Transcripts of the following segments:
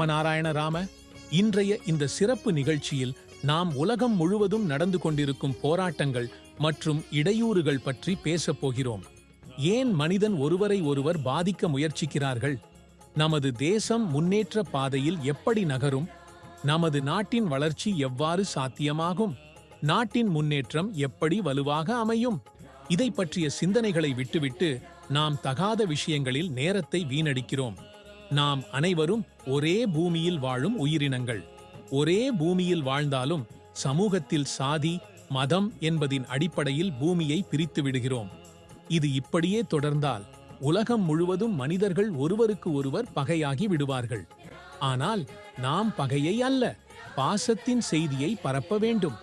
ராமநாராயண ராம. இன்றைய இந்த சிறப்பு நிகழ்ச்சியில் நாம் உலகம் முழுவதும் நடந்து கொண்டிருக்கும் போராட்டங்கள் மற்றும் இடையூறுகள் பற்றி பேசப் போகிறோம். ஏன் மனிதன் ஒருவரை ஒருவர் பாதிக்க முயற்சிக்கிறார்கள்? நமது தேசம் முன்னேற்ற பாதையில் எப்படி நகரும்? நமது நாட்டின் வளர்ச்சி எவ்வாறு சாத்தியமாகும்? நாட்டின் முன்னேற்றம் எப்படி வலுவாக அமையும்? இதை பற்றிய சிந்தனைகளை விட்டுவிட்டு நாம் தகாத விஷயங்களில் நேரத்தை வீணடிக்கிறோம். நாம் அனைவரும் ஒரே பூமியில் வாழும் உயிரினங்கள். ஒரே பூமியில் வாழ்ந்தாலும் சமூகத்தில் சாதி, மதம் என்பதின் அடிப்படையில் பூமியை பிரித்து விடுகிறோம். இது இப்படியே தொடர்ந்தால் உலகம் முழுவதும் மனிதர்கள் ஒருவருக்கு ஒருவர் பகையாகி விடுவார்கள். ஆனால் நாம் பகையை அல்ல, பாசத்தின் செய்தியை பரப்ப வேண்டும்.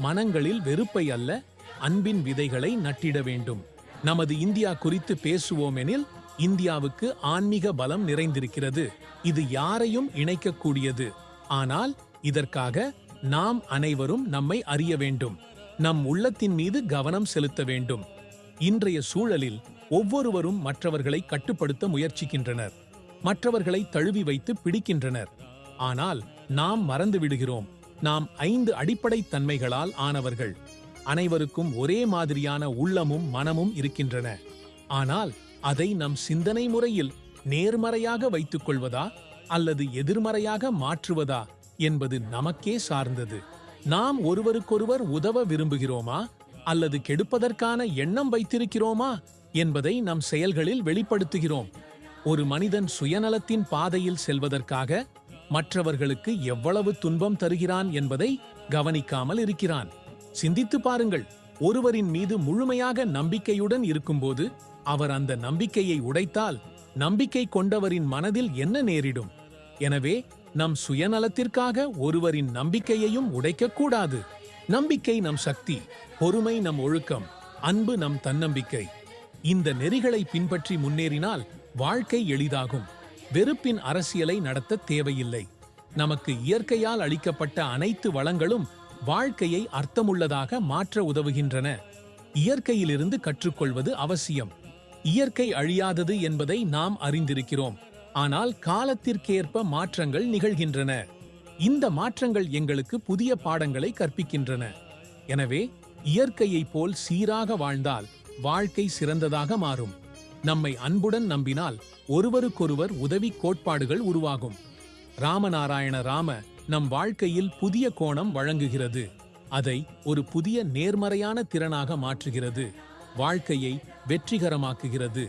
மனங்களில் வெறுப்பை அல்ல, அன்பின் விதைகளை நட்டிட வேண்டும். நமது இந்தியா குறித்து பேசுவோமெனில் இந்தியாவுக்கு ஆன்மீக பலம் நிறைந்திருக்கிறது. இது யாரையும் இணைக்கக்கூடியது. ஆனால் இதற்காக நாம் அனைவரும் நம்மை அறிய வேண்டும். நம் உள்ளத்தின் மீது கவனம் செலுத்த வேண்டும். இன்றைய சூழலில் ஒவ்வொருவரும் மற்றவர்களை கட்டுப்படுத்த முயற்சிக்கின்றனர். மற்றவர்களை தழுவி வைத்து பிடிக்கின்றனர். ஆனால் நாம் மறந்து விடுகிறோம், நாம் 5 அடிப்படை தன்மைகளால் ஆனவர்கள். அனைவருக்கும் ஒரே மாதிரியான உள்ளமும் மனமும் இருக்கின்றன. ஆனால் அதை நம் சிந்தனை முறையில் நேர்மறையாக வைத்துக் கொள்வதா அல்லது எதிர்மறையாக மாற்றுவதா என்பது நமக்கே சார்ந்தது. நாம் ஒருவருக்கொருவர் உதவ விரும்புகிறோமா அல்லது கெடுப்பதற்கான எண்ணம் வைத்திருக்கிறோமா என்பதை நம் செயல்களில் வெளிப்படுத்துகிறோம். ஒரு மனிதன் சுயநலத்தின் பாதையில் செல்வதற்காக மற்றவர்களுக்கு எவ்வளவு துன்பம் தருகிறான் என்பதை கவனிக்காமல் இருக்கிறான். சிந்தித்து பாருங்கள். ஒருவரின் மீது முழுமையாக நம்பிக்கையுடன் இருக்கும்போது அவர் அந்த நம்பிக்கையை உடைத்தால் நம்பிக்கை கொண்டவரின் மனதில் என்ன நேரிடும்? எனவே நம் சுயநலத்திற்காக ஒருவரின் நம்பிக்கையையும் உடைக்கக்கூடாது. நம்பிக்கை நம் சக்தி, பொறுமை நம் ஒழுக்கம், அன்பு நம் தன்னம்பிக்கை. இந்த நெறிகளை பின்பற்றி முன்னேறினால் வாழ்க்கை எளிதாகும். வெறுப்பின் அரசியலை நடத்த தேவையில்லை. நமக்கு இயற்கையால் அளிக்கப்பட்ட அனைத்து வளங்களும் வாழ்க்கையை அர்த்தமுள்ளதாக மாற்ற உதவுகின்றன. இயற்கையிலிருந்து கற்றுக்கொள்வது அவசியம். இயற்கை அழியாதது என்பதை நாம் அறிந்திருக்கிறோம். ஆனால் காலத்திற்கேற்ப மாற்றங்கள் நிகழ்கின்றன. இந்த மாற்றங்கள் எங்களுக்கு புதிய பாடங்களை கற்பிக்கின்றன. எனவே இயற்கையைப் போல் சீராக வாழ்ந்தால் வாழ்க்கை சிறந்ததாக மாறும். நம்மை அன்புடன் நம்பினால் ஒருவருக்கொருவர் உதவி கோட்பாடுகள் உருவாகும். ராமநாராயண ராம நம் வாழ்க்கையில் புதிய கோணம் வழங்குகிறது. அதை ஒரு புதிய நேர்மறையான திறனாக மாற்றுகிறது. வாழ்க்கையை வெற்றிகரமாக்குகிறது.